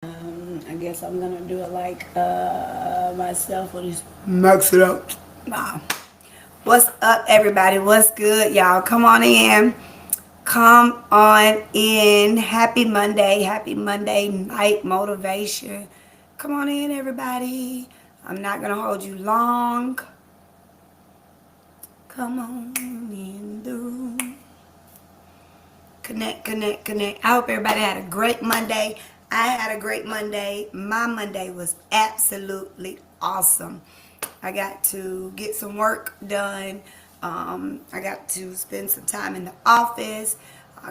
I guess I'm gonna do it like myself or just max it out. Nah. What's up, everybody? What's good, y'all? Come on in. Come on in. Happy Monday. Happy Monday night motivation. Come on in, everybody. I'm not gonna hold you long. Come on in the room. Connect, connect, connect. I hope everybody had a great Monday. I had a great Monday. My Monday was absolutely awesome. I got to get some work done. I got to spend some time in the office,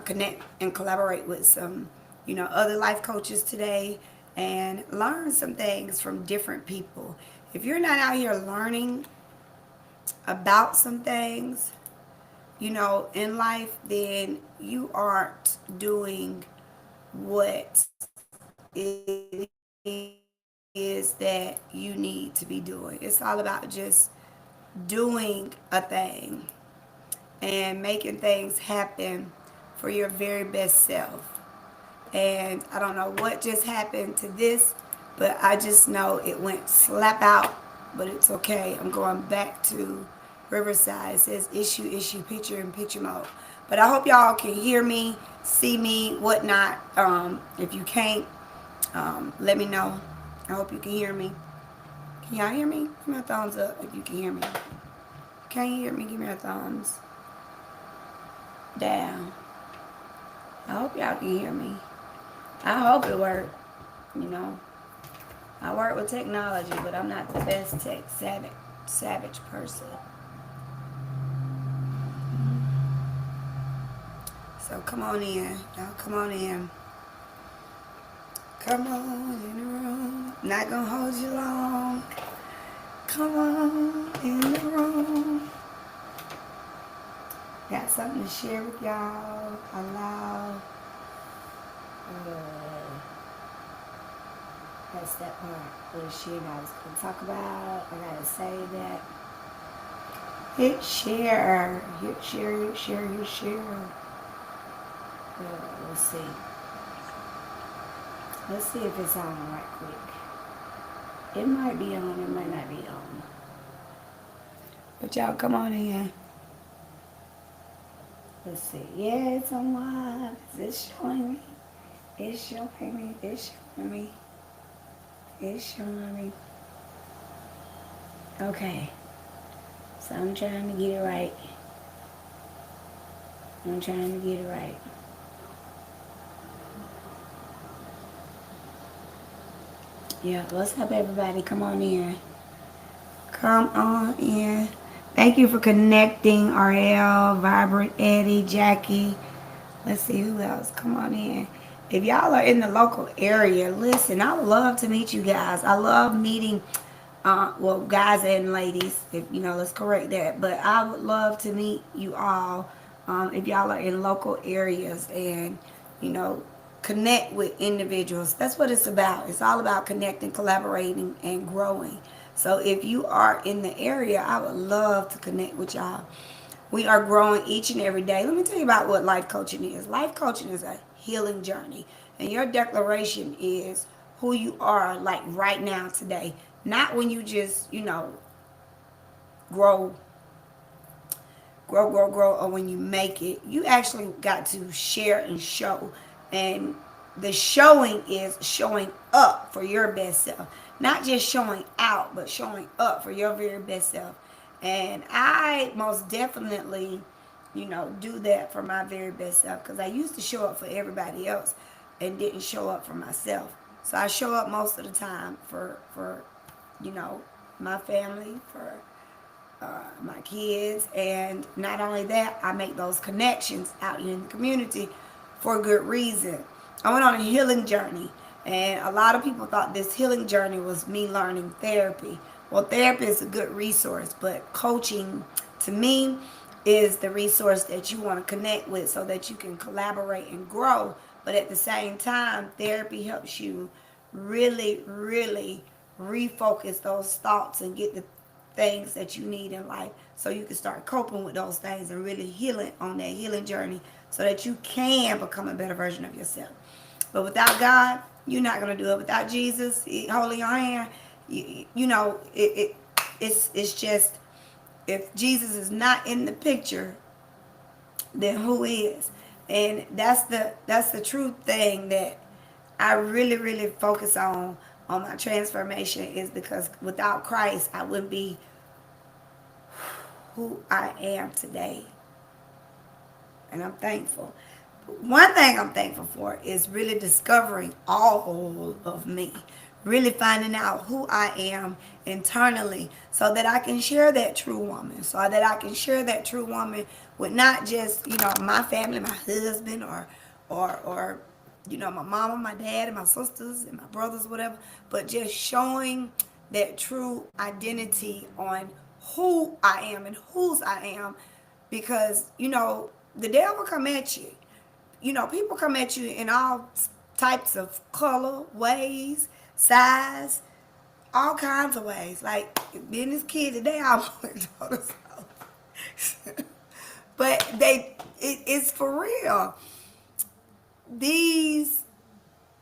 connect and collaborate with some, other life coaches today and learn some things from different people. If you're not out here learning about some things, in life, then you aren't doing what it is that you need to be doing. It's all about just doing a thing and making things happen for your very best self. And I don't know what just happened to this, but I just know it went slap out, but it's okay. I'm going back to Riverside. It says issue, picture in picture mode. But I hope y'all can hear me, see me, whatnot. If you can't, let me know. I hope you can hear me. Can y'all hear me? Give me a thumbs up if you can hear me. Can you hear me? Give me a thumbs down. I hope y'all can hear me. I hope it worked, you know. I work with technology, but I'm not the best tech savage person. So come on in. Y'all come on in. Come on in the room. Not gonna hold you long. Come on in the room. Got something to share with y'all. Allow. That's that part. What shit I was gonna talk about. I gotta say that. Hit share. Hit share, hit share, hit share. Let's see. Let's see if it's on right quick. It might be on, it might not be on. But y'all come on in. Let's see. Yeah, it's on live. It's showing me. It's showing me. It's showing me. It's showing me. Okay. So I'm trying to get it right. I'm trying to get it right. Yeah, what's up, everybody? Come on in. Come on in. Thank you for connecting, RL, Vibrant, Eddie, Jackie. Let's see who else. Come on in. If y'all are in the local area, listen, I would love to meet you guys. I love meeting, guys and ladies, if let's correct that. But I would love to meet you all if y'all are in local areas and, you know, connect with individuals. That's what it's about. It's all about connecting, collaborating, and growing. So if you are in the area, I would love to connect with y'all. We are growing each and every day. Let me tell you about what life coaching is. Life coaching is a healing journey. And your declaration is who you are like right now today. Not when you just, grow, grow, or when you make it. You actually got to share and show. And the showing is showing up for your best self. Not just showing out, but showing up for your very best self. And I most definitely, do that for my very best self because I used to show up for everybody else and didn't show up for myself. So I show up most of the time for my family, for my kids, and not only that, I make those connections out in the community for good reason. I went on a healing journey, and a lot of people thought this healing journey was me learning therapy. Well, therapy is a good resource, but coaching to me is the resource that you want to connect with so that you can collaborate and grow. But at the same time, therapy helps you really, really refocus those thoughts and get the things that you need in life so you can start coping with those things and really healing on that healing journey so that you can become a better version of yourself. But without God, You're not gonna do it without Jesus holding your hand. You know it's just, if Jesus is not in the picture, then who is? And that's the true thing that I really focus on my transformation, is because without Christ I wouldn't be who I am today. And I'm thankful. One thing I'm thankful for is really discovering all of me, really finding out who I am internally, so that I can share that true woman, so that I can share that true woman with not just, my family, my husband, or my mama, my dad, and my sisters and my brothers, whatever, but just showing that true identity on who I am and whose I am. Because the devil come at you. People come at you in all types of color, ways, size, all kinds of ways. Like being this kid today, I want to so. But it's for real. These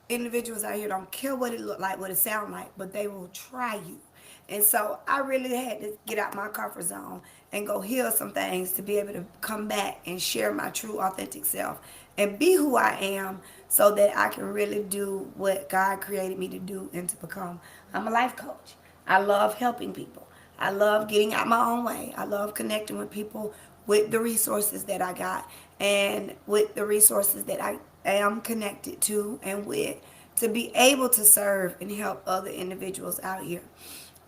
individuals out here don't care what it look like, what it sound like, but they will try you. And so I really had to get out my comfort zone and go heal some things to be able to come back and share my true authentic self and be who I am, so that I can really do what God created me to do and to become. I'm a life coach. I love helping people. I love getting out my own way. I love connecting with people with the resources that I got, and with the resources that I am connected to and with, to be able to serve and help other individuals out here.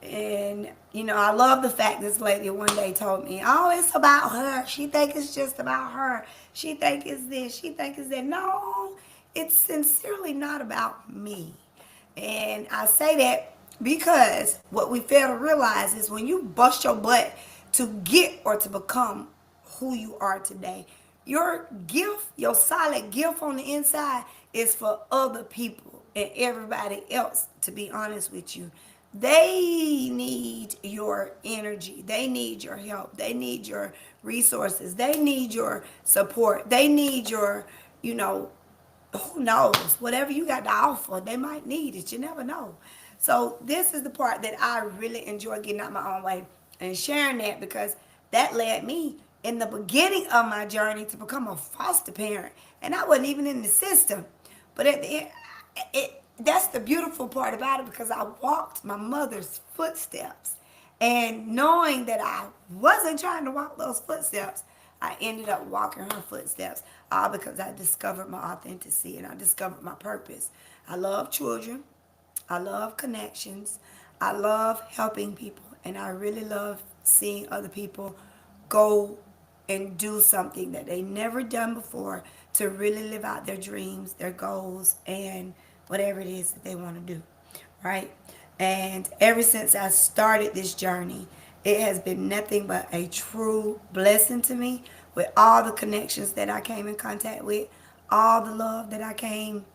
And I love the fact this lady one day told me, "Oh, it's about her. She think it's just about her. She think it's this. She think it's that." No, it's sincerely not about me. And I say that because what we fail to realize is, when you bust your butt to get or to become who you are today, your gift, your solid gift on the inside, is for other people and everybody else, to be honest with you. They need your energy. They need your help. They need your resources. They need your support. They need your, who knows, whatever you got to offer, they might need it. You never know. So this is the part that I really enjoy getting out my own way and sharing that, because that led me in the beginning of my journey to become a foster parent. And I wasn't even in the system. But at the end, that's the beautiful part about it, because I walked my mother's footsteps. And knowing that I wasn't trying to walk those footsteps, I ended up walking her footsteps, all because I discovered my authenticity and I discovered my purpose. I love children. I love connections. I love helping people. And I really love seeing other people go and do something that they never done before, to really live out their dreams, their goals, and whatever it is that they want to do, right? And ever since I started this journey, it has been nothing but a true blessing to me, with all the connections that I came in contact with, all the love that I came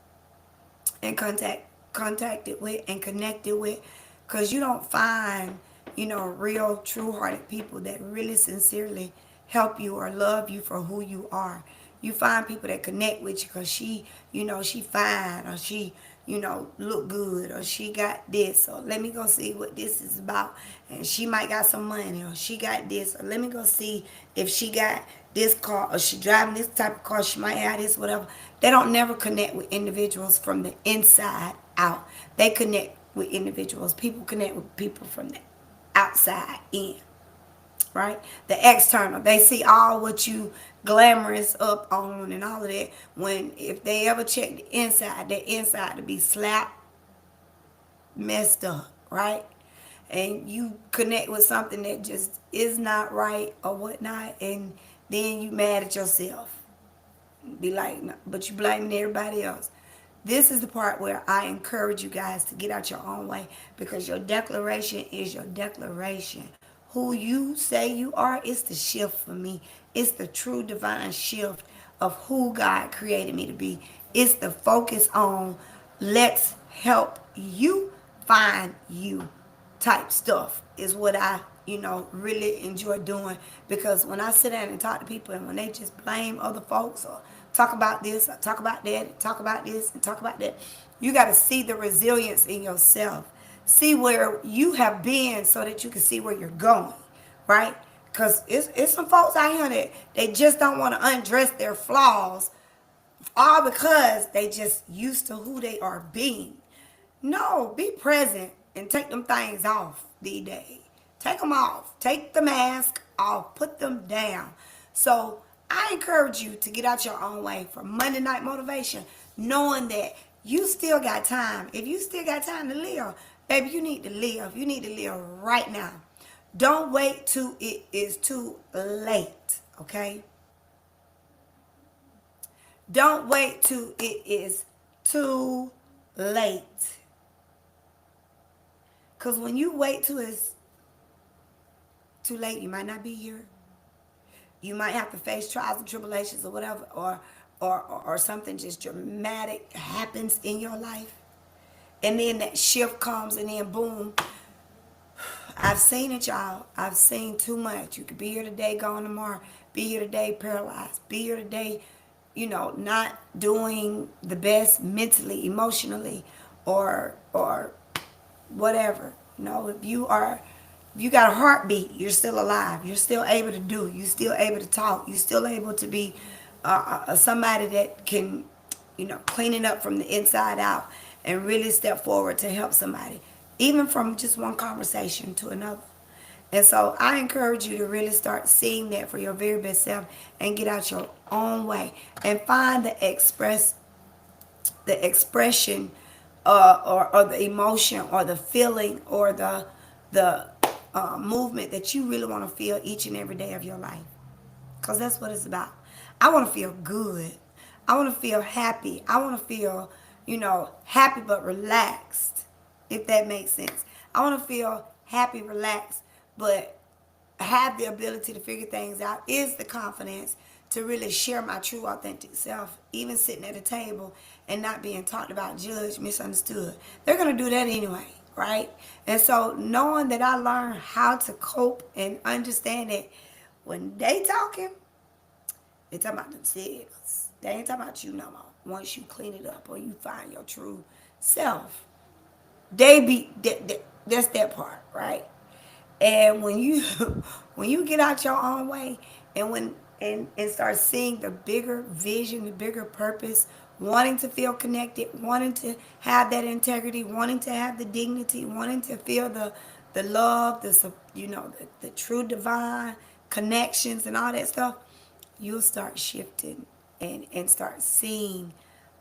in contacted with and connected with. Because you don't find, real true-hearted people that really sincerely help you or love you for who you are. You find people that connect with you because she fine, or she, look good, or she got this, or let me go see what this is about. And she might got some money, or she got this, or let me go see if she got this car, or she driving this type of car, she might have this, whatever. They don't never connect with individuals from the inside out. They connect with individuals. People connect with people from the outside in, right? The external. They see all what you glamorous up on and all of that. When if they ever check the inside to be slapped, messed up, right? And you connect with something that just is not right or whatnot, and then you mad at yourself. Be like, but you blaming everybody else. This is the part where I encourage you guys to get out your own way, because your declaration is your declaration. Who you say you are is the shift for me. It's the true divine shift of who God created me to be. It's the focus on let's help you find you type stuff is what I, really enjoy doing. Because when I sit down and talk to people, and when they just blame other folks or talk about this, talk about that, talk about this, and talk about that. You got to see the resilience in yourself. See where you have been so that you can see where you're going, right? Because it's some folks out here that they just don't want to undress their flaws, all because they just used to who they are being. No, be present and take them things off these days. Take them off. Take the mask off. Put them down. So I encourage you to get out your own way for Monday Night Motivation, knowing that you still got time. If you still got time to live, baby, you need to live. You need to live right now. Don't wait till it is too late, okay? Don't wait till it is too late. Because when you wait till it's too late, you might not be here. You might have to face trials and tribulations or whatever, or something just dramatic happens in your life. And then that shift comes and then boom. I've seen it, y'all. I've seen too much. You could be here today, gone tomorrow. Be here today, paralyzed. Be here today, not doing the best mentally, emotionally, or whatever. If you got a heartbeat, you're still alive. You're still able to do. You're still able to talk. You're still able to be somebody that can, clean it up from the inside out and really step forward to help somebody, even from just one conversation to another. And so I encourage you to really start seeing that for your very best self and get out your own way and find the expression or the emotion or the feeling or the movement that you really want to feel each and every day of your life. Because that's what it's about. I want to feel good. I want to feel happy. I want to feel, happy but relaxed, if that makes sense. I want to feel happy, relaxed, but have the ability to figure things out, is the confidence to really share my true, authentic self, even sitting at a table and not being talked about, judged, misunderstood. They're going to do that anyway, right? And so knowing that I learned how to cope and understand that when they talking, they talking about themselves. They ain't talking about you no more. Once you clean it up or you find your true self, that's that part, right? And when you when you get out your own way and start seeing the bigger vision, the bigger purpose, wanting to feel connected, wanting to have that integrity, wanting to have the dignity, wanting to feel the love, the true divine connections and all that stuff, you'll start shifting and start seeing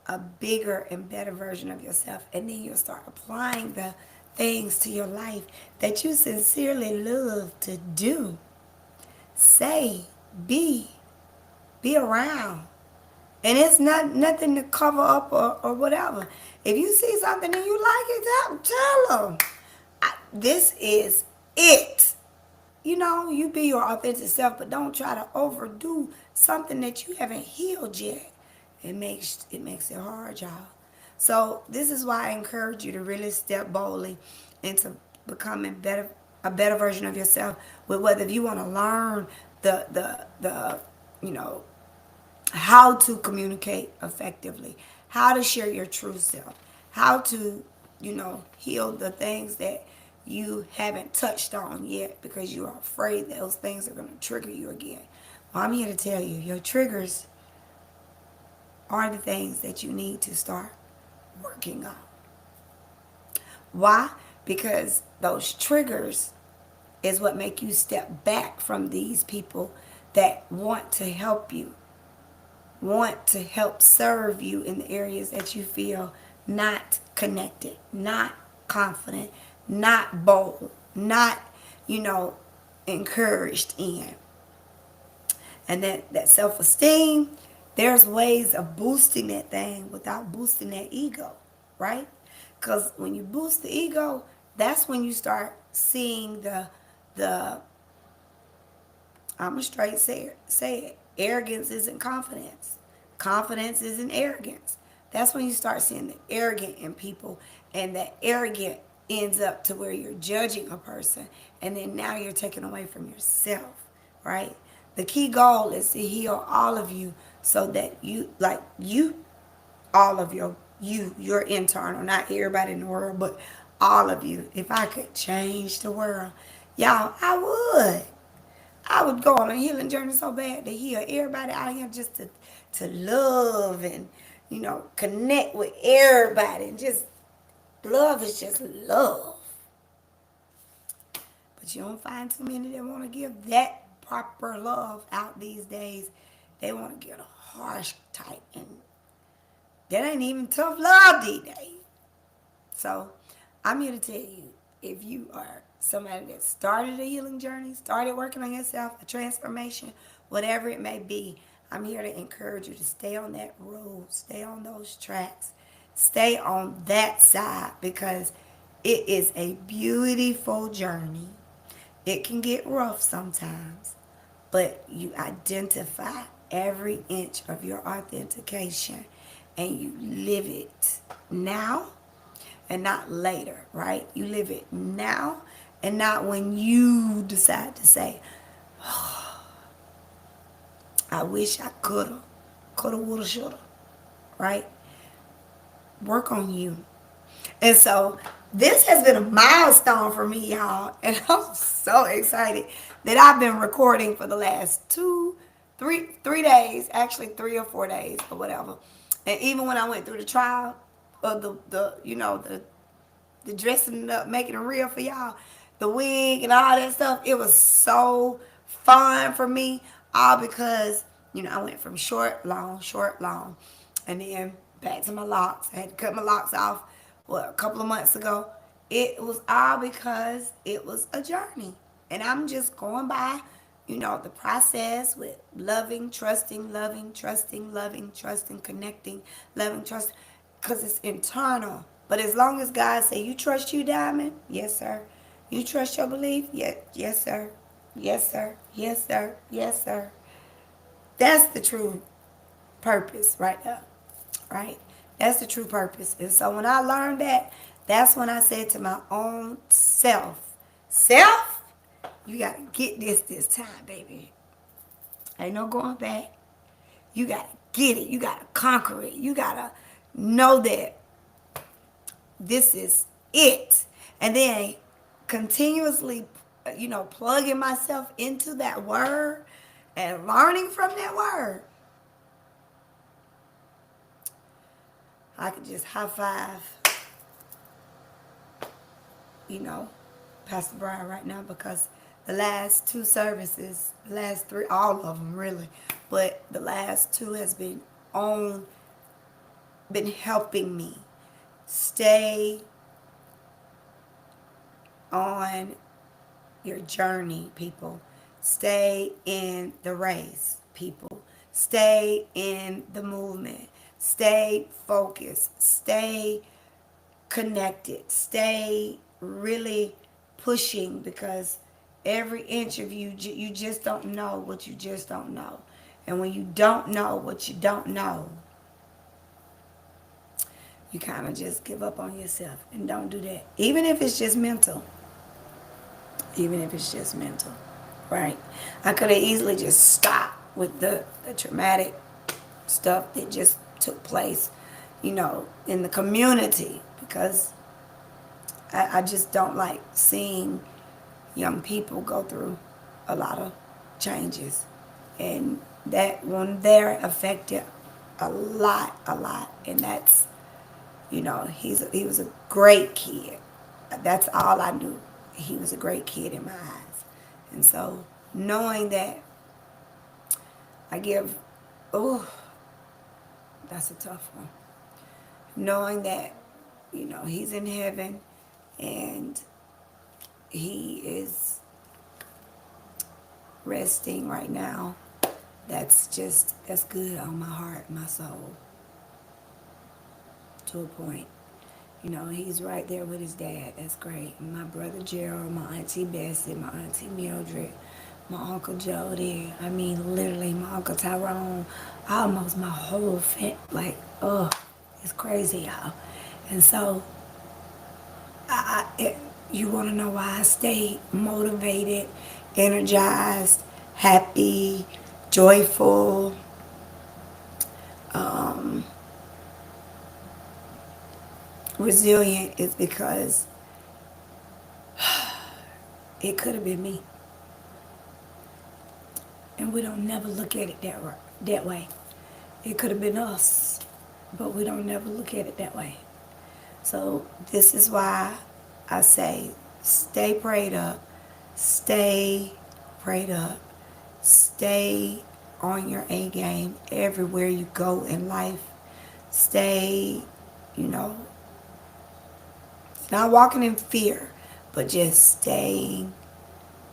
a bigger and better version of yourself. And then you'll start applying the things to your life that you sincerely love to do, say, be around. And it's nothing to cover up or whatever. If you see something and you like it, tell them. This is it. You be your authentic self, but don't try to overdo something that you haven't healed yet. It makes it hard, y'all. So this is why I encourage you to really step boldly into becoming a better version of yourself. With whether you want to learn the how to communicate effectively, how to share your true self, how to heal the things that you haven't touched on yet because you are afraid that those things are going to trigger you again. Well, I'm here to tell you, your triggers are the things that you need to start working on. Why? Because those triggers is what make you step back from these people that want to help you, want to help serve you in the areas that you feel not connected, not confident, not bold, not, encouraged in. And that self-esteem, there's ways of boosting that thing without boosting that ego, right? Because when you boost the ego, that's when you start seeing the I'm going to straight say it. Arrogance isn't confidence. Confidence isn't arrogance. That's when you start seeing the arrogant in people, and that arrogant ends up to where you're judging a person, and then now you're taking away from yourself, right? The key goal is to heal all of you so that all of your internal, not everybody in the world, but all of you. If I could change the world, y'all, I would go on a healing journey so bad to heal everybody out here, just to love and, connect with everybody. And just love is just love. But you don't find too many that want to give that proper love out these days. They want to get a harsh type, and that ain't even tough love these days. So I'm here to tell you, if you are somebody that started a healing journey, started working on yourself, a transformation, whatever it may be, I'm here to encourage you to stay on that road, stay on those tracks, stay on that side, because it is a beautiful journey. It can get rough sometimes, but you identify every inch of your authentication and you live it now and not later, right? You live it now and not when you decide to say, oh, I wish I coulda, woulda, shoulda, right? Work on you. And so this has been a milestone for me, y'all. And I'm so excited that I've been recording for the last 3 days, actually 3 or 4 days or whatever. And even when I went through the trial of the dressing it up, making it real for y'all, the wig and all that stuff, it was so fun for me. All because, I went from short, long, and then back to my locks. I had to cut my locks off, a couple of months ago. It was all because it was a journey. And I'm just going by, the process with loving, trusting, connecting, loving, trust, because it's internal. But as long as God say, you trust you, Diamond? Yes, sir. You trust your belief? Yes, sir. Yes, sir. Yes, sir. Yes, sir. That's the true purpose right there. Right? That's the true purpose. And so when I learned that, that's when I said to my own self, you got to get this time, baby. Ain't no going back. You got to get it. You got to conquer it. You got to know that this is it. And then continuously, plugging myself into that word and learning from that word. I could just high five, Pastor Brian right now, because the last 2 services, the last 3, all of them really, but the last 2 has been helping me stay on your journey, people. Stay in the race, people. Stay in the movement. Stay focused. Stay connected. Stay really pushing, because every inch of you just don't know what you just don't know. And when you don't know what you don't know, you kind of just give up on yourself. And don't do that. Even if it's just mental. Right? I could have easily just stopped with the traumatic stuff that just took place, in the community, because I just don't like seeing young people go through a lot of changes. And that one there affected a lot. And that's, he was a great kid. That's all I knew. He was a great kid in my eyes. And so knowing that that's a tough one. Knowing that, he's in heaven and he is resting right now. That's good on my heart, my soul. To a point. He's right there with his dad. That's great. My brother Gerald, my auntie Bessie, my auntie Mildred, my uncle Jody. I mean, literally, my uncle Tyrone. Almost my whole family. It's crazy, y'all. And so, you want to know why I stay motivated, energized, happy, joyful, resilient is because it could have been me. And we don't never look at it that way. It could have been us, but we don't never look at it that way. So this is why I say stay prayed up, stay prayed up, stay on your A game everywhere you go in life. Stay, you know, not walking in fear, but just staying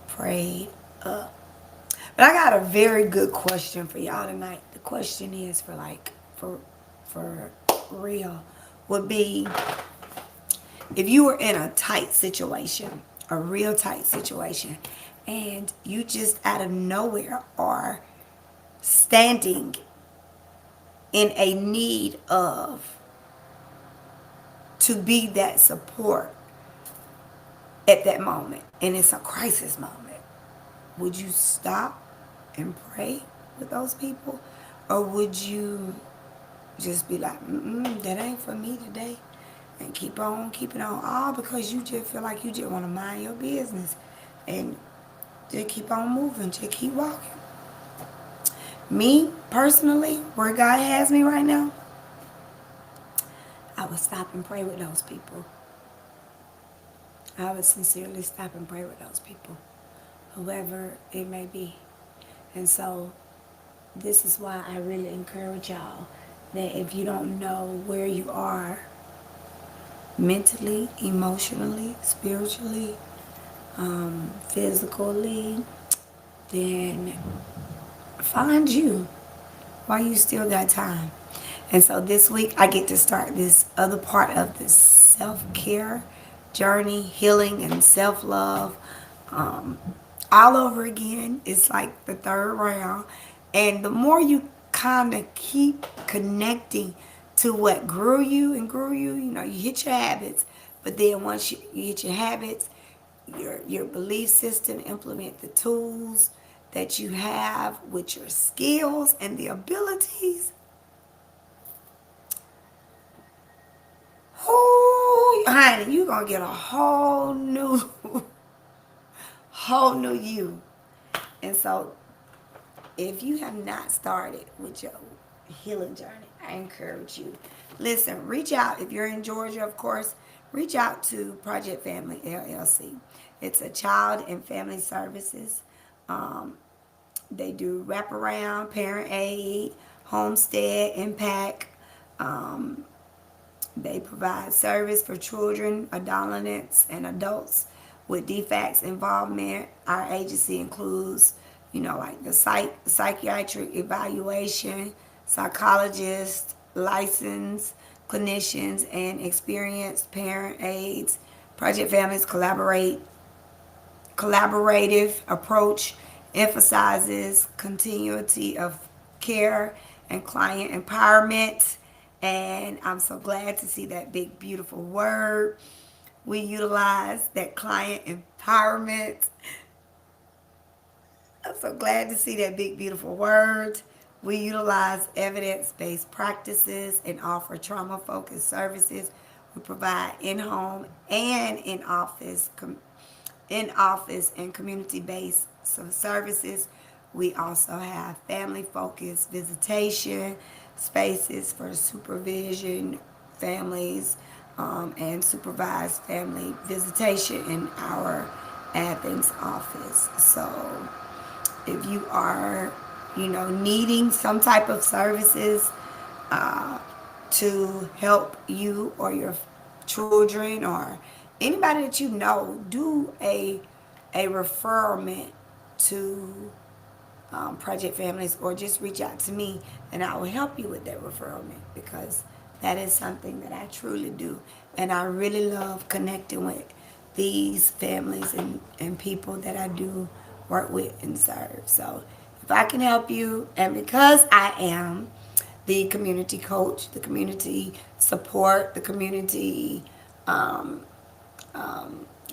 prayed up. But I got a very good question for y'all tonight. The question is for real would be, if you were in a tight situation, a real tight situation, and you just out of nowhere are standing in a need of to be that support at that moment, and it's a crisis moment, would you stop and pray with those people? Or would you just be like, that ain't for me today, and keep on keeping on, all because you just feel like you just want to mind your business and just keep on moving, just keep walking? Me, personally, where God has me right now, I would stop and pray with those people. I would sincerely stop and pray with those people, whoever it may be. And so this is why I really encourage y'all that if you don't know where you are mentally, emotionally, spiritually, physically, then find you while you still got time. And so this week I get to start this other part of this self-care journey, healing and self-love, all over again. It's like the third round. And the more you kind of keep connecting to what grew you, you know, you hit your habits. But then once you hit your habits, your belief system, implement the tools that you have with your skills and the abilities. Oh, honey, you're going to get a whole new you. And so if you have not started with your healing journey, I encourage you. Listen, reach out. If you're in Georgia, of course, reach out to Project Family LLC. It's a child and family services. They do wraparound, parent aid, homestead, impact. They provide service for children, adolescents, and adults with defects involvement. Our agency includes, you know, like the psychiatric evaluation, psychologists, licensed clinicians, and experienced parent aides. Project Families collaborative approach emphasizes continuity of care and client empowerment. And I'm so glad to see that big, beautiful word. We utilize that client empowerment. I'm so glad to see that big, beautiful word. We utilize evidence-based practices and offer trauma-focused services. We provide in-home and in-office and community-based services. We also have family-focused visitation spaces for supervision families, and supervised family visitation in our Athens office. So if you are, you know, needing some type of services to help you or your children or anybody that you know, do a referral to Project Families, or just reach out to me and I will help you with that referral, because that is something that I truly do. And I really love connecting with these families and people that I do work with and serve. So if I can help you, and because I am the community coach, the community support, the community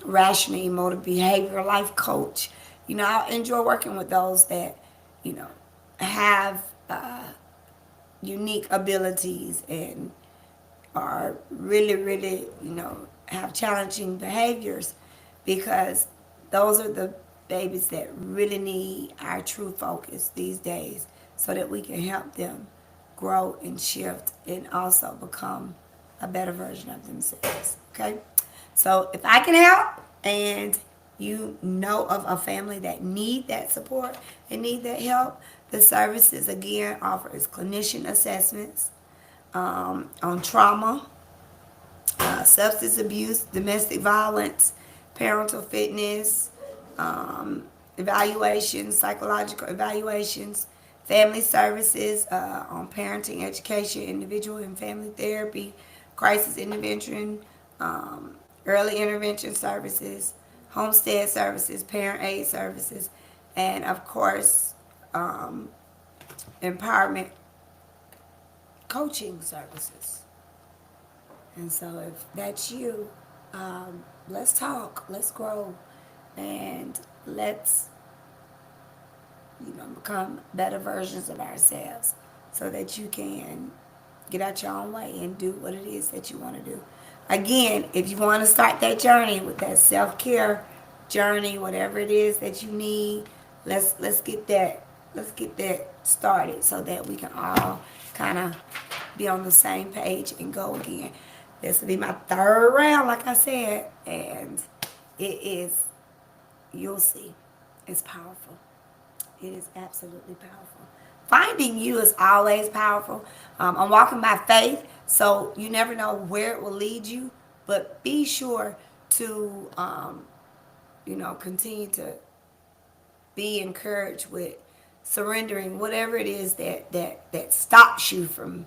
rational emotive behavior life coach, I enjoy working with those that, have unique abilities and are really, really, have challenging behaviors, because those are the babies that really need our true focus these days, so that we can help them grow and shift and also become a better version of themselves. Okay? So if I can help and you know of a family that need that support and need that help, the services again offers clinician assessments on trauma, substance abuse, domestic violence, parental fitness, evaluations, psychological evaluations, family services on parenting, education, individual and family therapy, crisis intervention, early intervention services, homestead services, parent aid services, and of course, empowerment coaching services. And so if that's you, let's talk, let's grow, and let's, become better versions of ourselves, so that you can get out your own way and do what it is that you want to do. Again, if you want to start that journey with that self-care journey, whatever it is that you need, let's get that started, so that we can all kind of be on the same page and go again. This will be my third round, like I said, and it is, you'll see, it's powerful. It is absolutely powerful. Finding you is always powerful. I'm walking by faith, so you never know where it will lead you, but be sure to, continue to be encouraged with surrendering whatever it is that stops you from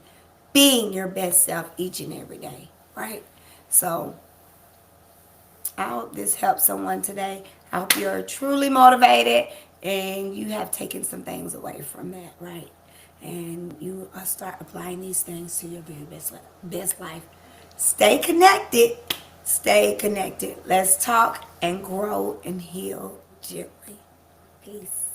being your best self each and every day, right? So I hope this helps someone today. I hope you're truly motivated and you have taken some things away from that, right? And you start applying these things to your very best life. Stay connected. Stay connected. Let's talk and grow and heal gently. Peace.